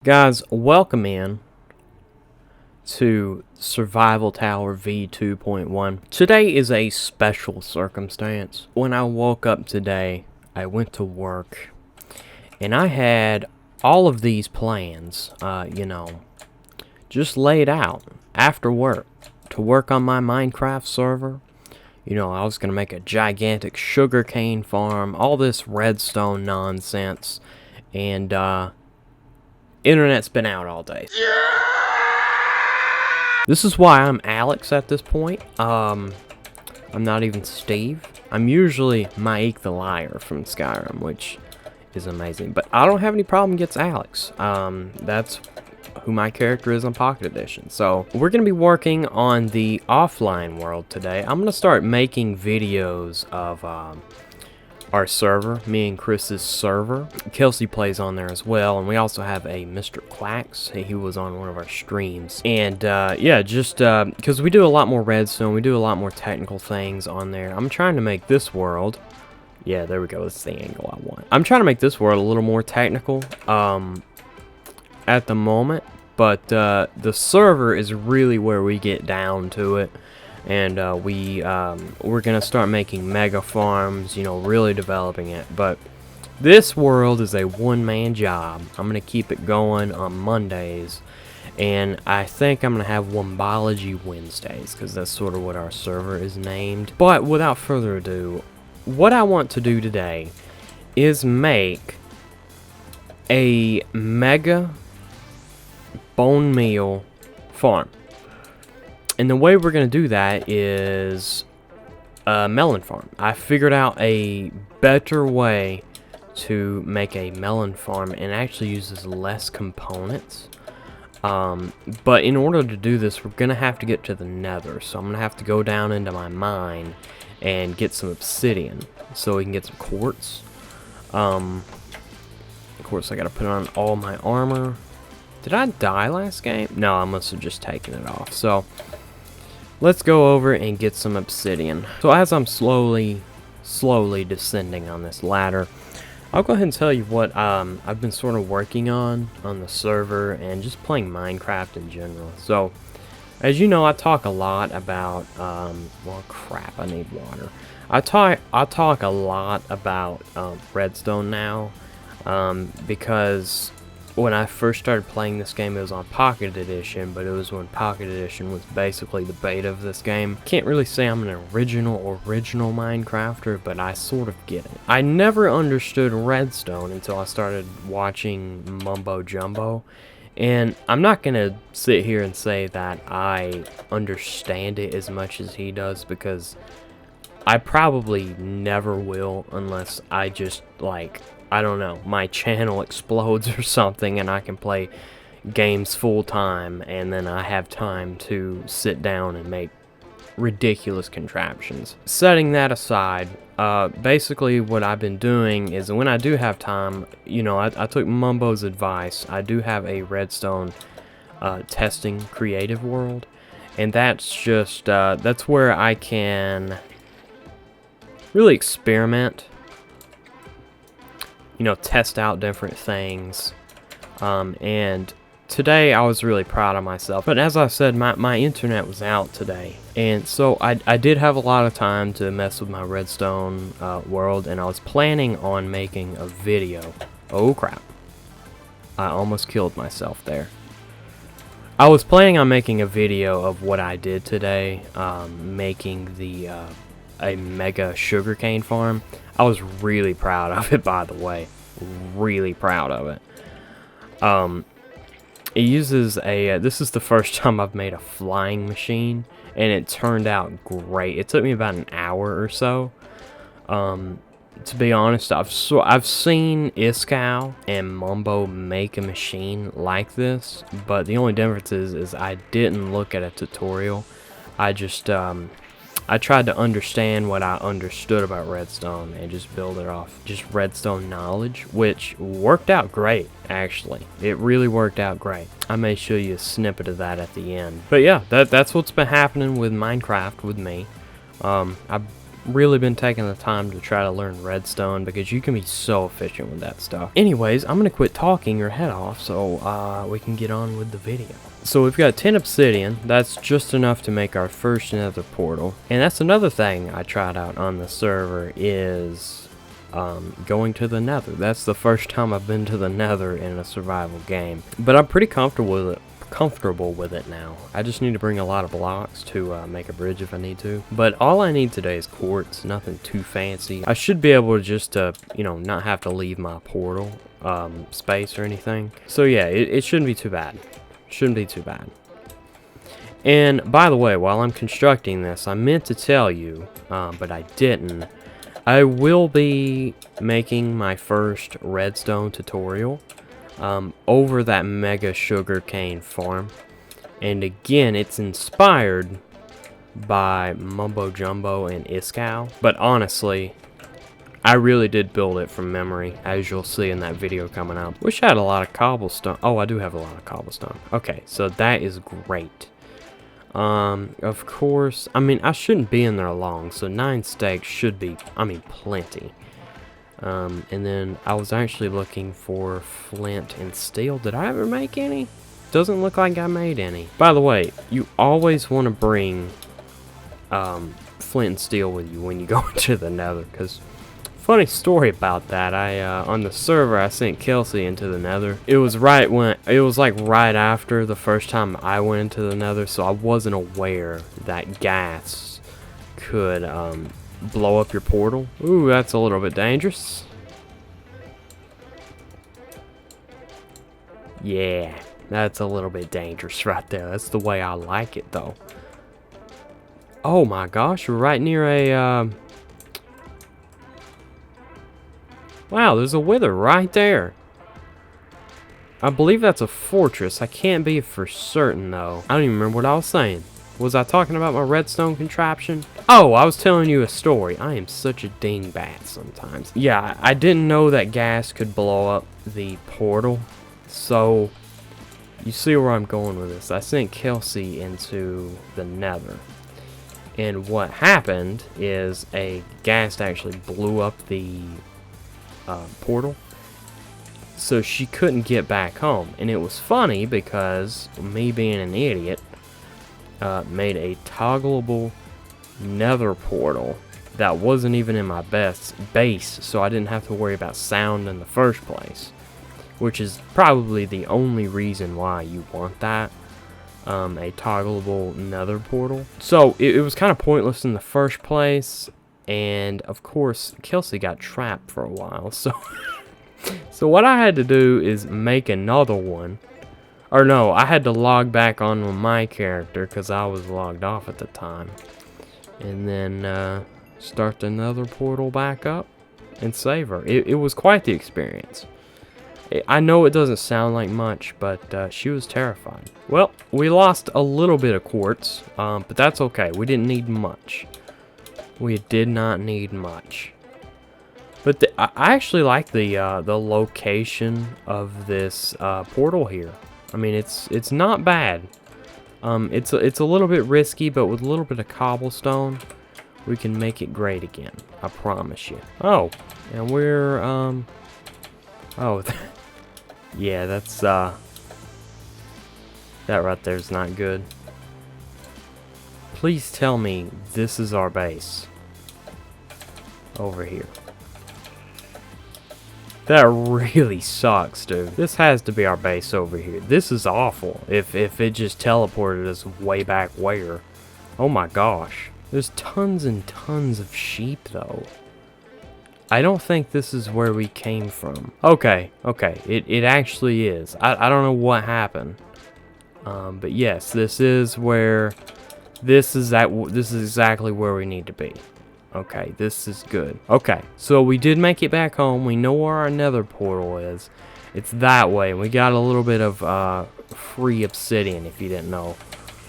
Guys, welcome in to Survival Tower V2.1. Today is a special circumstance. When I woke up today, I went to work, and I had all of these plans, just laid out after work to work on my Minecraft server. I was going to make a gigantic sugarcane farm, all this redstone nonsense, and, internet's been out all day. This is why I'm Alex at this point. I'm not even Steve. I'm usually Mike the Liar from Skyrim, which is amazing. But I don't have any problem against Alex. That's who my character is on Pocket Edition. So we're going to be working on the offline world today. I'm going to start making videos of our server, me and Chris's server. Kelsey plays on there as well, and we also have a Mr. Quacks. He was on one of our streams. And yeah, just because we do a lot more redstone, we do a lot more technical things on there. I'm trying to make this world, yeah, there we go, that's the angle I want. I'm trying to make this world a little more technical at the moment, but the server is really where we get down to it. And we're gonna start making mega farms, really developing it. But this world is a one-man job. I'm gonna keep it going on Mondays, and I think I'm gonna have Wombology Wednesdays, because that's sort of what our server is named. But without further ado, what I want to do today is make a mega bone meal farm. And the way we're going to do that is a melon farm. I figured out a better way to make a melon farm, and actually uses less components. But in order to do this, we're going to have to get to the nether. So I'm going to have to go down into my mine and get some obsidian so we can get some quartz. Of course, I got to put on all my armor. Did I die last game? No, I must have just taken it off. So let's go over and get some obsidian. So as I'm slowly descending on this ladder, I'll go ahead and tell you what I've been sort of working on the server and just playing Minecraft in general. So as you know, I talk a lot about well, crap, I need water. I talk a lot about redstone now, because when I first started playing this game, it was on Pocket Edition, but it was when Pocket Edition was basically the beta of this game. Can't really say I'm an original Minecrafter, but I sort of get it. I never understood redstone until I started watching Mumbo Jumbo, and I'm not gonna sit here and say that I understand it as much as he does, because I probably never will, unless I just, like, I don't know, my channel explodes or something and I can play games full time, and then I have time to sit down and make ridiculous contraptions. Setting that aside, basically what I've been doing is when I do have time, I took Mumbo's advice. I do have a redstone testing creative world, and that's just, that's where I can really experiment, test out different things. And today I was really proud of myself. But as I said, my internet was out today. And so I did have a lot of time to mess with my redstone world. And I was planning on making a video. Oh crap. I almost killed myself there. I was planning on making a video of what I did today. Making a mega sugarcane farm. I was really proud of it, by the way. Really proud of it. It uses a, this is the first time I've made a flying machine, and it turned out great. It took me about an hour or so. To be honest, I've seen Iskow and Mumbo make a machine like this, but the only difference is I didn't look at a tutorial. I just, I tried to understand what I understood about redstone and just build it off just redstone knowledge, which worked out great, actually. It really worked out great. I may show you a snippet of that at the end. But yeah, that's what's been happening with Minecraft with me. I've really been taking the time to try to learn redstone because you can be so efficient with that stuff. Anyways, I'm gonna quit talking or head off so we can get on with the video. So we've got 10 obsidian. That's just enough to make our first nether portal. And that's another thing I tried out on the server is going to the nether. That's the first time I've been to the nether in a survival game. But I'm pretty comfortable with it now. I just need to bring a lot of blocks to make a bridge if I need to. But all I need today is quartz, nothing too fancy. I should be able to just you know, not have to leave my portal space or anything. So yeah, it shouldn't be too bad. Shouldn't be too bad. And by the way, while I'm constructing this, I meant to tell you, but I didn't. I will be making my first redstone tutorial over that mega sugarcane farm. And again, it's inspired by Mumbo Jumbo and Iskow. But honestly, I really did build it from memory, as you'll see in that video coming up. Wish I had a lot of cobblestone. Oh, I do have a lot of cobblestone. Okay, so that is great. Of course, I mean, I shouldn't be in there long, so 9 stacks should be, I mean, plenty. And then I was actually looking for flint and steel. Did I ever make any? Doesn't look like I made any. By the way, you always want to bring flint and steel with you when you go into the nether, because funny story about that, on the server I sent Kelsey into the nether. It was like right after the first time I went into the nether, so I wasn't aware that gas could blow up your portal. Ooh, that's a little bit dangerous. Yeah, that's a little bit dangerous right there. That's the way I like it though. Oh my gosh, we're right near a wow, there's a wither right there. I believe that's a fortress. I can't be for certain, though. I don't even remember what I was saying. Was I talking about my redstone contraption? Oh, I was telling you a story. I am such a dingbat sometimes. Yeah, I didn't know that gas could blow up the portal. So, you see where I'm going with this. I sent Kelsey into the nether. And what happened is a gas actually blew up the portal, so she couldn't get back home. And it was funny because me being an idiot made a toggleable nether portal that wasn't even in my base, so I didn't have to worry about sound in the first place, which is probably the only reason why you want that, a toggleable nether portal. So it was kind of pointless in the first place. And of course, Kelsey got trapped for a while, so so what I had to do is make another one. Or no, I had to log back on with my character because I was logged off at the time. And then start another portal back up and save her. It was quite the experience. I know it doesn't sound like much, but she was terrified. Well, we lost a little bit of quartz, but that's okay. We didn't need much. We did not need much. But I actually like the location of this portal here. I mean, it's not bad. It's a little bit risky, but with a little bit of cobblestone, we can make it great again. I promise you. Oh, and we're oh, yeah, that's that right there is not good. Please tell me this is our base over here. That really sucks, dude. This has to be our base over here. This is awful. If it just teleported us way back where. Oh my gosh. There's tons and tons of sheep, though. I don't think this is where we came from. Okay, it actually is. I don't know what happened. But yes, this is where... This is exactly where we need to be. Okay, this is good. Okay, so we did make it back home. We know where our nether portal is. It's that way. We got a little bit of free obsidian, if you didn't know.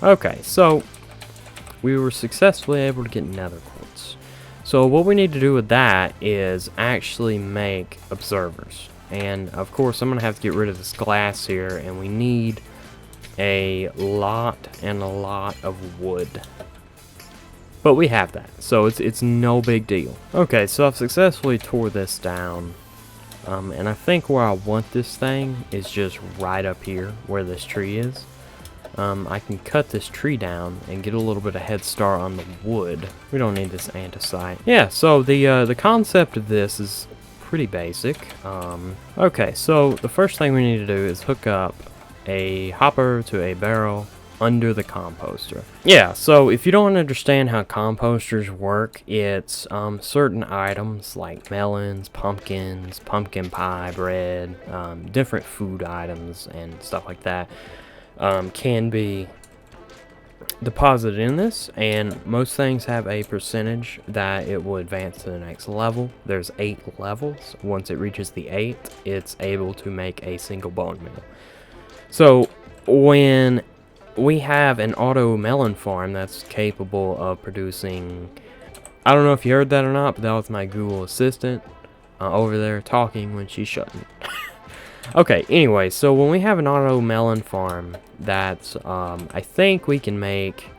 Okay, so we were successfully able to get nether quartz. So what we need to do with that is actually make observers. And of course, I'm going to have to get rid of this glass here, and we need a lot of wood. But we have that, so it's no big deal. Okay, so I've successfully tore this down. And I think where I want this thing is just right up here where this tree is. I can cut this tree down and get a little bit of head start on the wood. We don't need this andesite. Yeah, so the concept of this is pretty basic. Okay, so the first thing we need to do is hook up a hopper to a barrel under the composter. Yeah, so if you don't understand how composters work, it's certain items like melons, pumpkins, pumpkin pie, bread, different food items and stuff like that can be deposited in this, and most things have a percentage that it will advance to the next level. There's 8 levels. Once it reaches the 8th, it's able to make a single bone meal. So when we have an auto melon farm that's capable of producing, I don't know if you heard that or not, but that was my Google Assistant over there talking when she's shutting. Okay, anyway, so when we have an auto melon farm, that's, I think we can make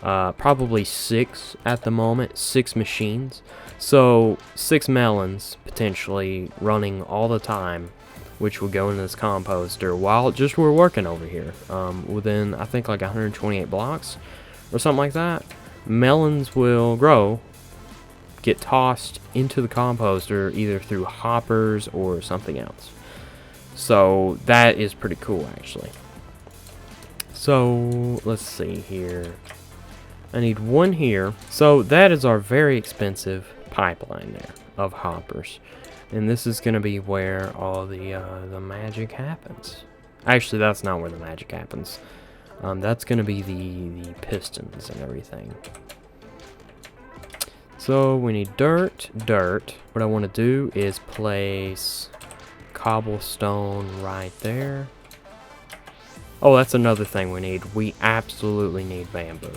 probably 6 at the moment, 6 machines. So 6 melons potentially running all the time, which will go into this composter while just we're working over here. Within, I think, like 128 blocks or something like that, melons will grow, get tossed into the composter either through hoppers or something else. So that is pretty cool, actually. So let's see here. I need 1 here. So that is our very expensive pipeline there of hoppers. And this is going to be where all the magic happens. Actually, that's not where the magic happens. That's going to be the pistons and everything. So we need dirt. What I want to do is place cobblestone right there. Oh, that's another thing we need. We absolutely need bamboo.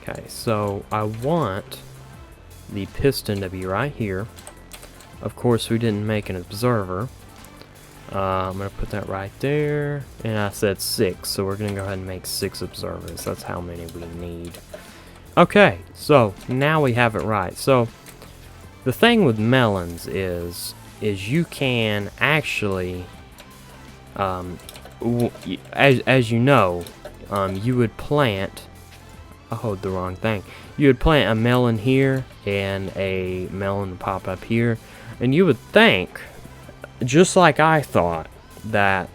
Okay, so I want the piston to be right here. Of course, we didn't make an observer. I'm going to put that right there. And I said 6, so we're going to go ahead and make 6 observers. That's how many we need. Okay, so now we have it right. So the thing with melons is you can actually, as you know, you would plant, I hold the wrong thing. You would plant a melon here and a melon would pop up here. And you would think, just like I thought, that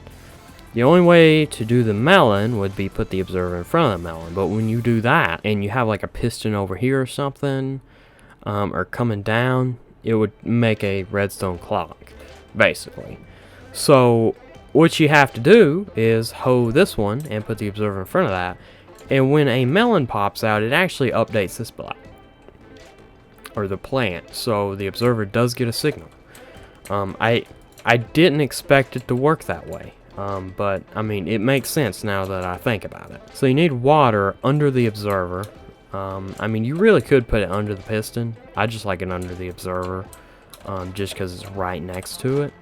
the only way to do the melon would be put the observer in front of the melon. But when you do that and you have like a piston over here or something, or coming down, it would make a redstone clock, basically. So what you have to do is hoe this one and put the observer in front of that. And when a melon pops out, it actually updates this block, or the plant, so the observer does get a signal. I didn't expect it to work that way, but I mean, it makes sense now that I think about it. So you need water under the observer. I mean, you really could put it under the piston. I just like it under the observer, just because it's right next to it.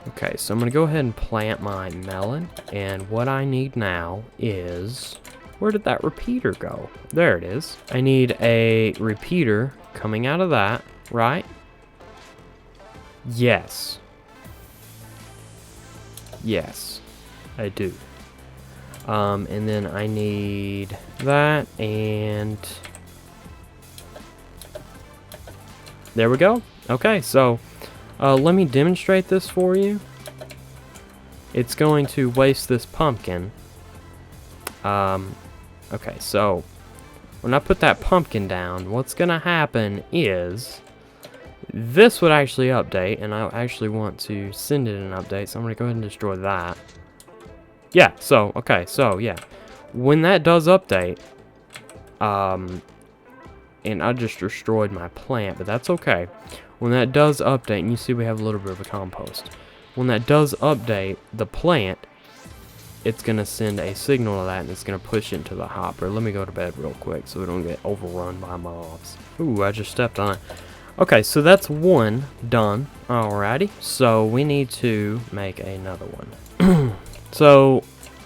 Okay, so I'm gonna go ahead and plant my melon, and what I need now is, where did that repeater go? There it is. I need a repeater coming out of that, right? Yes. Yes, I do. And then I need that, and there we go. Okay, so let me demonstrate this for you. It's going to waste this pumpkin. Okay, so when I put that pumpkin down, what's gonna happen is this would actually update, and I actually want to send it an update, so I'm gonna go ahead and destroy that. Yeah, so, okay, so, yeah. When that does update, and I just destroyed my plant, but that's okay. When that does update, and you see we have a little bit of a compost. When that does update the plant, it's going to send a signal to that, and it's going to push it into the hopper. Let me go to bed real quick so we don't get overrun by mobs. Ooh, I just stepped on it. Okay, so that's one done. Alrighty, so we need to make another one. So,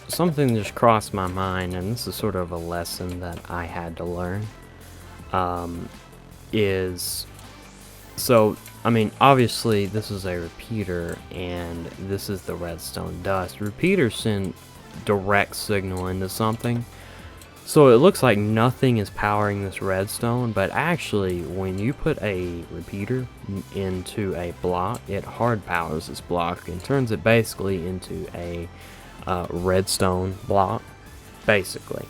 something just crossed my mind, and this is sort of a lesson that I had to learn. is, so, I mean, obviously this is a repeater, and this is the redstone dust. Repeaters send direct signal into something, so it looks like nothing is powering this redstone, but actually when you put a repeater into a block, it hard powers this block and turns it basically into a redstone block, basically.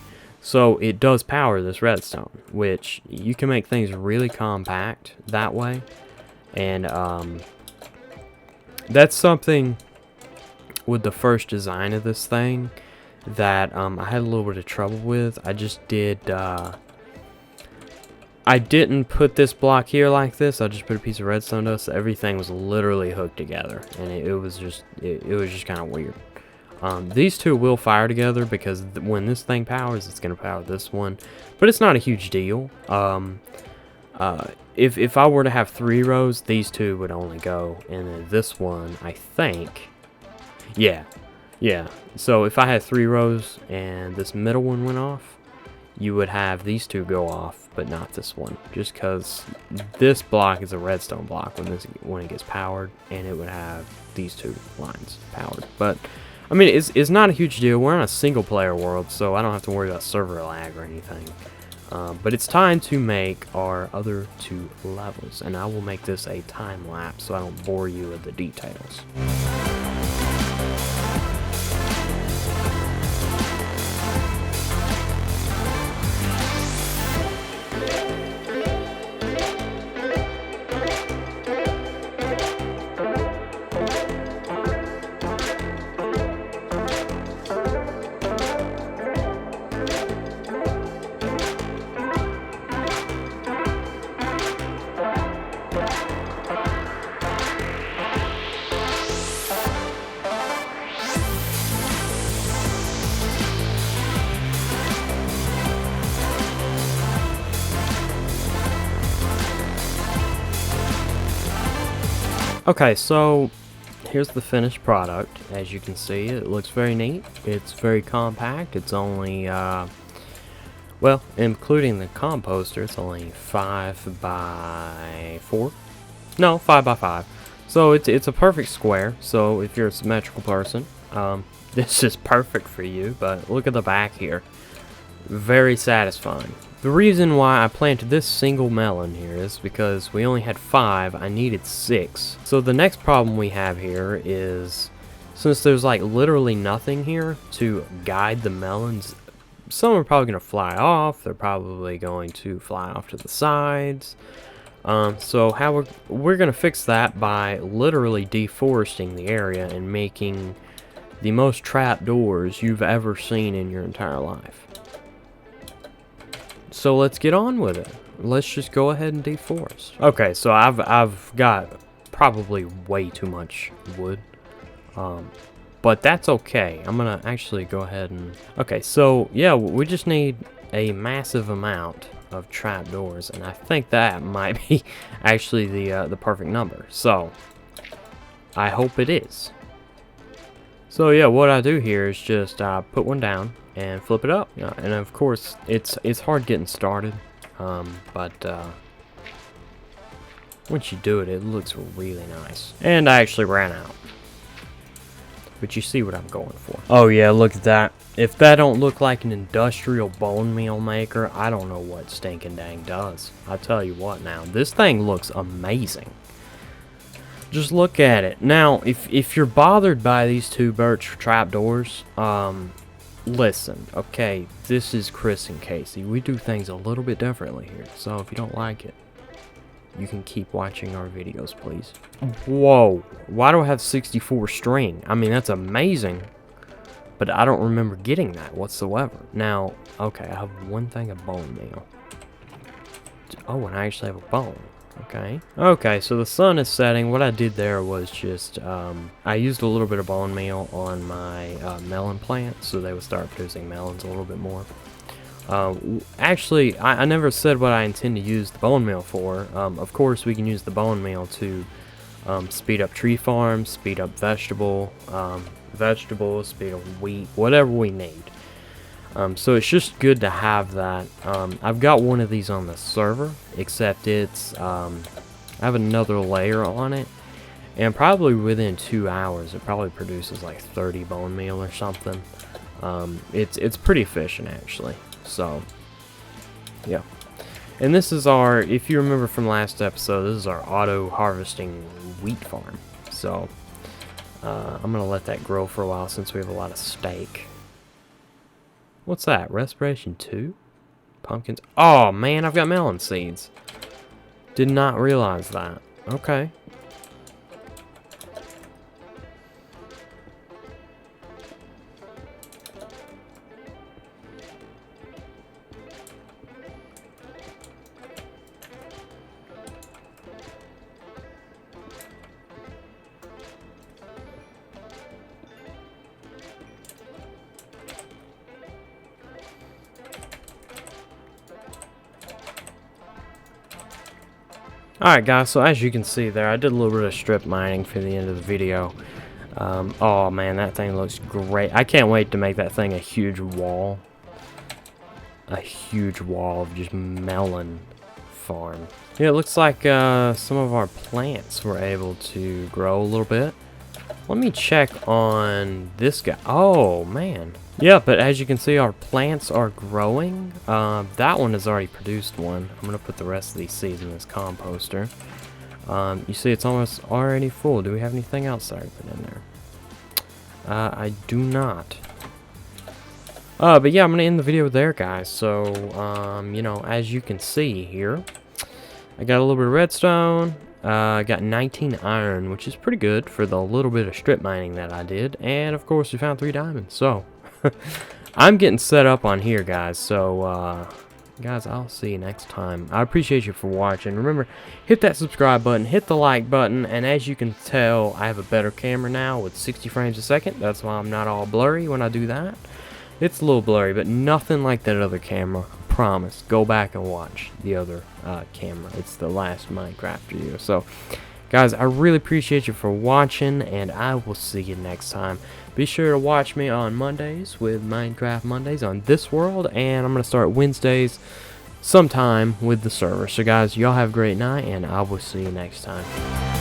So it does power this redstone, which you can make things really compact that way. And that's something with the first design of this thing that I had a little bit of trouble with. I just did, I didn't put this block here like this. I just put a piece of redstone dust. So everything was literally hooked together, and it was just kind of weird. These two will fire together because when this thing powers, it's going to power this one. But it's not a huge deal. If I were to have 3 rows, these two would only go. And then this one, I think... Yeah. So if I had 3 rows and this middle one went off, you would have these two go off, but not this one. Just because this block is a redstone block when it gets powered, and it would have these 2 lines powered. But... I mean, it's not a huge deal. We're on a single-player world, so I don't have to worry about server lag or anything. But it's time to make our other 2 levels, and I will make this a time-lapse so I don't bore you with the details. Okay, so here's the finished product. As you can see, it looks very neat. It's very compact. It's only, well, including the composter, it's only 5 by 4. No, 5 by 5. So it's a perfect square. So if you're a symmetrical person, this is perfect for you. But look at the back here. Very satisfying. The reason why I planted this single melon here is because we only had 5, I needed 6. So the next problem we have here is, since there's like literally nothing here to guide the melons, some are probably going to fly off, they're probably going to fly off to the sides. So how we're going to fix that by literally deforesting the area and making the most trapdoors you've ever seen in your entire life. So let's get on with it. Let's just go ahead and deforest. Okay, so I've got probably way too much wood. But that's okay. I'm gonna actually go ahead and... Okay, so yeah, we just need a massive amount of trapdoors, and I think that might be actually the perfect number. So I hope it is. So yeah, what I do here is just put one down and flip it up, and of course it's hard getting started, but once you do it, it looks really nice. And I actually ran out, but you see what I'm going for. Oh yeah, look at that. If that don't look like an industrial bone meal maker, I don't know what stinking dang does. I'll tell you what now, this thing looks amazing. Just look at it. Now, if you're bothered by these 2 birch trapdoors, listen, okay, this is Chris and Casey. We do things a little bit differently here. So if you don't like it, you can keep watching our videos, please. Whoa, why do I have 64 string? I mean, that's amazing, but I don't remember getting that whatsoever. Now, okay, I have one thing of bone meal. Oh, and I actually have a bone. Okay, so the sun is setting. What I did there was just, I used a little bit of bone meal on my melon plant, so they would start producing melons a little bit more. Actually, I never said what I intend to use the bone meal for. Of course, we can use the bone meal to speed up tree farms, speed up vegetables, speed up wheat, whatever we need. So it's just good to have that. I've got one of these on the server, except it's I have another layer on it, and probably within 2 hours it probably produces like 30 bone meal or something. It's pretty efficient actually. So yeah. And this is our, if you remember from last episode, this is our auto harvesting wheat farm. So I'm gonna let that grow for a while since we have a lot of steak. What's that? Respiration 2? Pumpkins. Oh man, I've got melon seeds. Did not realize that. Okay. Alright guys, so as you can see there, I did a little bit of strip mining for the end of the video. Oh man, that thing looks great. I can't wait to make that thing a huge wall. A huge wall of just melon farm. Yeah, it looks like some of our plants were able to grow a little bit. Let me check on this guy. Oh man. Yeah, but as you can see, our plants are growing. That one has already produced one. I'm going to put the rest of these seeds in this composter. You see it's almost already full. Do we have anything else that I put in there? I do not. But yeah, I'm going to end the video there, guys. So, you know, as you can see here, I got a little bit of redstone. I got 19 iron, which is pretty good for the little bit of strip mining that I did. And, of course, we found 3 diamonds. So, I'm getting set up on here, guys. So, guys, I'll see you next time. I appreciate you for watching. Remember, hit that subscribe button, hit the like button, and as you can tell, I have a better camera now with 60 frames a second. That's why I'm not all blurry when I do that. It's a little blurry, but nothing like that other camera. Promise. Go back and watch the other camera. It's the last Minecraft video. So, guys, I really appreciate you for watching, and I will see you next time. Be sure to watch me on Mondays with Minecraft Mondays on this world, and I'm going to start Wednesdays sometime with the server. So, guys, y'all have a great night, and I will see you next time.